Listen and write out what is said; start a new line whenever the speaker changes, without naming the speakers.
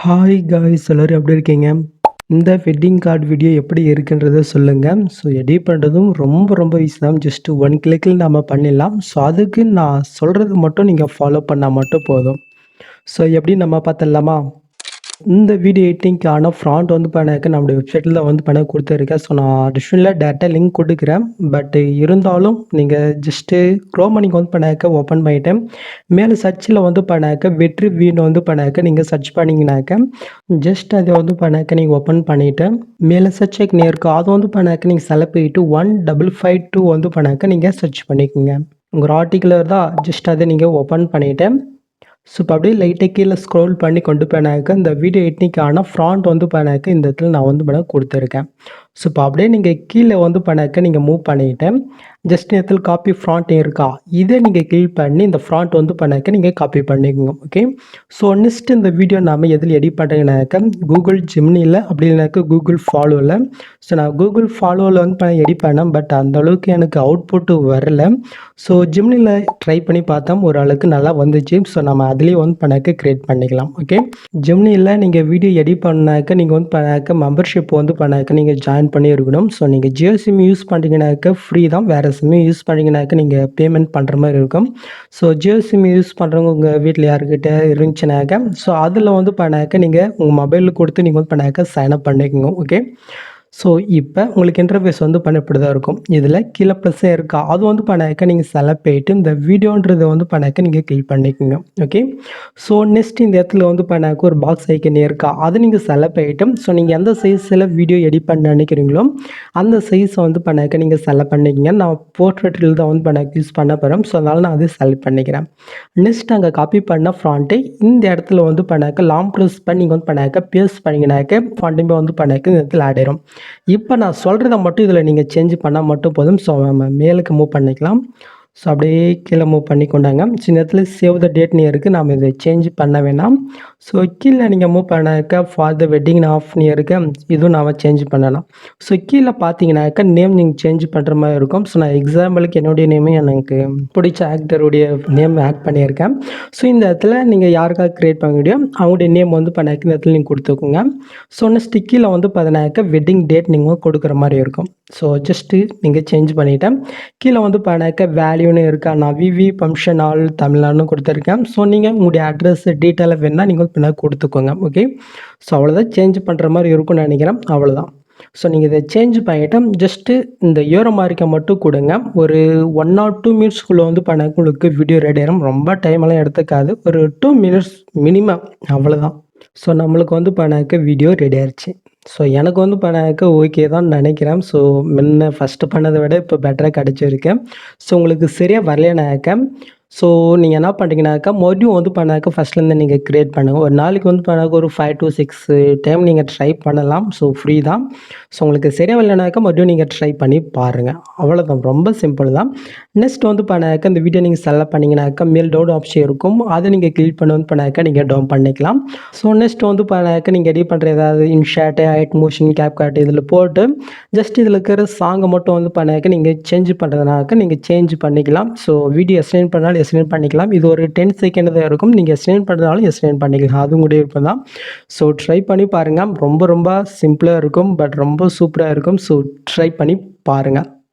Hi guys எல்லோரும் எப்படி இருக்கீங்க? இந்த வெட்டிங் கார்டு வீடியோ எப்படி இருக்குன்றத சொல்லுங்கள். ஸோ எடிட் பண்ணுறதும் ரொம்ப ஈஸி தான். ஜஸ்ட் 1 கிளிக்கில் நம்ம பண்ணிடலாம். ஸோ அதுக்கு நான் சொல்கிறது மட்டும் நீங்கள் ஃபாலோ பண்ணால் மட்டும் போதும். ஸோ எப்படி நம்ம பார்த்துடலாமா? இந்த வீடியோ எடிட்டிங்கான ஃப்ராண்ட் வந்து பண்ணாக்க நம்முடைய வெப்சைட்டில் வந்து பண்ண கொடுத்துருக்கேன். ஸோ நான் டிஸ்கிரிப்ஷனில் டேரெக்டாக லிங்க் கொடுக்குறேன். பட் இருந்தாலும் நீங்கள் ஜஸ்ட்டு க்ரோமை நீங்கள் வந்து பண்ணாக்க ஓப்பன் பண்ணிவிட்டேன். மேலே சர்ச்சில் வந்து பண்ணாக்க வெற்றி வீணு வந்து பண்ணாக்க நீங்கள் சர்ச் பண்ணிங்கனாக்க ஜஸ்ட் அதை வந்து பண்ணாக்க நீங்கள் ஓப்பன் பண்ணிவிட்டு மேலே சர்ச் ஐக்கன் இருக்கும். அதை வந்து பண்ணாக்க நீங்கள் செலக்ட் பண்ணிவிட்டு 1552 வந்து பண்ணாக்க நீங்கள் சர்ச் பண்ணிக்கோங்க. உங்கள் ஆர்டிக்கிள் தான் ஜஸ்ட் அதை நீங்கள் ஓப்பன் பண்ணிவிட்டு ஸோ இப்போ அப்படியே லைட்டாக கீழே ஸ்க்ரோல் பண்ணி கொண்டு போனாக்க இந்த வீடியோ எடிட்டிங்கான ஃப்ராண்ட் வந்து பண்ணாக்க இந்த இடத்துல நான் வந்து பண்ண கொடுத்துருக்கேன். ஸோ இப்போ அப்படியே நீங்கள் கீழே வந்து பண்ணாக்க நீங்கள் மூவ் பண்ணிவிட்டு ஜஸ்ட் இடத்துல காப்பி ஃப்ராண்ட் இருக்கா இதை நீங்கள் கிளிக் பண்ணி இந்த ஃப்ராண்ட் வந்து பண்ணாக்க நீங்கள் காப்பி பண்ணிக்கோங்க. ஓகே. ஸோ நெக்ஸ்ட் இந்த வீடியோ நாம் எதில் எடிட் பண்ணுறீங்கனாக்க கூகுள் ஜெமினியில் அப்படி இல்லைனாக்க கூகுள் ஃபாலோவில். ஸோ நான் கூகுள் ஃபாலோவில் வந்து எடிட் பண்ணேன். பட் அந்தளவுக்கு எனக்கு அவுட்புட்டு வரல. ஸோ ஜெமினியில் ட்ரை பண்ணி பார்த்தோம், ஓரளவுக்கு நல்லா வந்துச்சு. ஸோ நம்ம அதுலேயே வந்து பண்ணாக்க க்ரியேட் பண்ணிக்கலாம். ஓகே. ஜெமினியில் நீங்கள் வீடியோ எடிட் பண்ணாக்க நீங்கள் வந்து பண்ணாக்க மெம்பர்ஷிப் வந்து பண்ணாக்க நீங்கள் ஜாயின் பண்ணி இருக்கணும். ஸோ நீங்கள் ஜியோ சிம் யூஸ் பண்ணுறீங்கனாக்க ஃப்ரீ தான். வேறு சிம்மு யூஸ் பண்ணிங்கனாக்க நீங்கள் பேமெண்ட் பண்ணுற மாதிரி இருக்கும். ஸோ ஜியோ சிம் யூஸ் பண்ணுறவங்க உங்கள் வீட்டில் யாருக்கிட்ட இருந்துச்சுனாக்க ஸோ அதில் வந்து பண்ணாக்க நீங்கள் உங்கள் மொபைலில் கொடுத்து நீங்கள் வந்து பண்ணாக்க சைன்அப் பண்ணிக்கோங்க. ஓகே. ஸோ இப்போ உங்களுக்கு இன்டர்ஃபேஸ் வந்து பண்ண இப்படி தான் இருக்கும். இதில் கீழே ப்ளஸ்ஸே இருக்கா அது வந்து பண்ணாக்க நீங்கள் செலக்ட் பண்ணிட்டு இந்த வீடியோன்றதை வந்து பண்ணாக்க நீங்கள் கிளிக் பண்ணிக்கோங்க. ஓகே. ஸோ நெக்ஸ்ட் இந்த இடத்துல வந்து பண்ணாக்க ஒரு பாக்ஸ் ஐக்கன் இருக்கா அதை நீங்கள் செலக்ட் பண்ணிட்டு ஸோ நீங்கள் எந்த சைஸில் வீடியோ எடிட் பண்ண நினைக்கிறீங்களோ அந்த சைஸை வந்து பண்ணாக்க நீங்கள் செலக்ட் பண்ணிக்கங்க. நான் போர்ட்ரேட்டில் தான் வந்து பண்ணாக்க யூஸ் பண்ண போகிறேன். ஸோ அதனால் நான் அதை செலக்ட் பண்ணிக்கிறேன். நெக்ஸ்ட் அங்கே காப்பி பண்ண ஃப்ராண்ட்டு இந்த இடத்துல வந்து பண்ணாக்க லாங் ப்ரெஸ் பண்ணி நீங்கள் வந்து பண்ணாக்க பேஸ்ட் பண்ணிங்கனாக்க ஃப்ராண்ட்டுமே வந்து பண்ணாக்க இந்த இடத்துல ஆட் ஆயிடும். இப்போ நான் சொல்கிறத மட்டும் இதில் நீங்கள் சேஞ்ச் பண்ணால் மட்டும் போதும். ஸோ நம்ம மேலுக்கு மூவ் பண்ணிக்கலாம். ஸோ அப்படியே கீழே மூவ் பண்ணி கொண்டாங்க. சின்ன இடத்துல சேவ் த டேட்னு இருக்குது, நாம் இதை சேஞ்ச் பண்ண வேணாம். ஸோ கீழே நீங்கள் மூவ் பண்ணாக்க ஃபார் த வெட்டிங் ஆஃப்னு இருக்குது, இதுவும் நாம் சேஞ்ச் பண்ணலாம். ஸோ கீழே பார்த்தீங்கன்னாக்கா நேம் நீங்கள் சேஞ்ச் பண்ணுற மாதிரி இருக்கும். ஸோ நான் எக்ஸாம்பிளுக்கு என்னுடைய நேமே எனக்கு பிடிச்ச ஆக்டருடைய நேம் ஆட் பண்ணியிருக்கேன். ஸோ இந்த இடத்துல நீங்கள் யாருக்காக க்ரியேட் பண்ண முடியும் அவங்களுடைய நேம் வந்து பண்ணாக்க இந்த இடத்துல நீங்கள் கொடுத்துக்கோங்க. ஸோ நெக்ஸ்ட் கீழே வந்து பார்த்தீங்கன்னாக்க வெட்டிங் டேட் நீங்கள் கொடுக்குற மாதிரி இருக்கும். ஸோ ஜஸ்ட்டு நீங்கள் சேஞ்ச் பண்ணிவிட்டேன். கீழே வந்து பண்ணாக்க வேல்யூன்னு இருக்கா, நான் விவி ஃபங்க்ஷன் ஆல் தமிழ்நாடுன்னு கொடுத்துருக்கேன். ஸோ நீங்கள் உங்களுடைய அட்ரஸ் டீட்டெயிலாக வேணால் நீங்கள் பின்னாடி கொடுத்துக்கோங்க. ஓகே. ஸோ அவ்வளோதான், சேஞ்ச் பண்ணுற மாதிரி இருக்கும்னு நினைக்கிறேன். அவ்வளோதான். ஸோ நீங்கள் இதை சேஞ்ச் பண்ணிவிட்டு ஜஸ்ட்டு இந்த ஏரோ மார்க்கை மட்டும் கொடுங்க. ஒரு 1 or 2 மினிட்ஸ்க்குள்ளே வந்து பண்ணாக்க உங்களுக்கு வீடியோ ரெடி ஆகிடும். ரொம்ப டைமெல்லாம் எடுத்துக்காது, ஒரு 2 மினிட்ஸ் மினிமம், அவ்வளோதான். ஸோ நம்மளுக்கு வந்து பண்ணாக்க வீடியோ ரெடி ஆயிடுச்சு. ஸோ எனக்கு வந்து பண்ணாக்க ஓகே தான் நினைக்கிறேன். ஸோ முன்ன ஃபஸ்ட்டு பண்ணதை விட இப்போ பெட்டராக கிடச்சிருக்கு. ஸோ உங்களுக்கு சரியாக வரலைனாக்க ஸோ நீங்கள் என்ன பண்ணுறீங்கனாக்கா மறுபடியும் வந்து பண்ணாக்க ஃபஸ்ட்லேருந்து நீங்கள் க்ரியேட் பண்ணுங்கள். ஒரு நாளைக்கு வந்து பண்ணாக்க ஒரு 5 to 6 டைம் நீங்கள் ட்ரை பண்ணலாம். ஸோ ஃப்ரீ தான். ஸோ உங்களுக்கு சரியாக வரலைனாக்கா மறுபடியும் நீங்கள் ட்ரை பண்ணி பாருங்கள். அவ்வளோதான், ரொம்ப சிம்பிள் தான். நெக்ஸ்ட் வந்து பண்ணாக்க இந்த வீடியோ நீங்கள் செலக்ட் பண்ணிங்கனாக்கா மேல் டவுன் ஆப்ஷன் இருக்கும், அதை நீங்கள் கிளிக் பண்ணி வந்து பண்ணாக்க நீங்கள் டவுன் பண்ணிக்கலாம். ஸோ நெக்ஸ்ட் வந்து பண்ணாக்க நீங்கள் எடிட் பண்ணுற ஏதாவது இன்ஷாட், ஹைட், மோஷன், கேப்கட் இதில் போட்டு ஜஸ்ட் இதில் இருக்கிற சாங்கை மட்டும் வந்து பண்ணாக்க நீங்கள் சேஞ்ச் பண்ணுறதுனாக்க நீங்கள் சேஞ்ச் பண்ணிக்கலாம். ஸோ வீடியோ எக்ஸ்டெண்ட் பண்ணாலும் எக்ஸ்டெண்ட் பண்ணிக்கலாம். இது ஒரு 10 செகண்ட் தான் இருக்கும். நீங்கள் எக்ஸ்டெண்ட் பண்ணுறதாலும் எக்ஸ்டெண்ட் பண்ணிக்கலாம், அது உங்களுடைய விருப்பம் தான். ஸோ ட்ரை பண்ணி பாருங்கள். ரொம்ப சிம்பிளாக இருக்கும், பட் ரொம்ப சூப்பராக இருக்கும். ஸோ ட்ரை பண்ணி பாருங்கள்.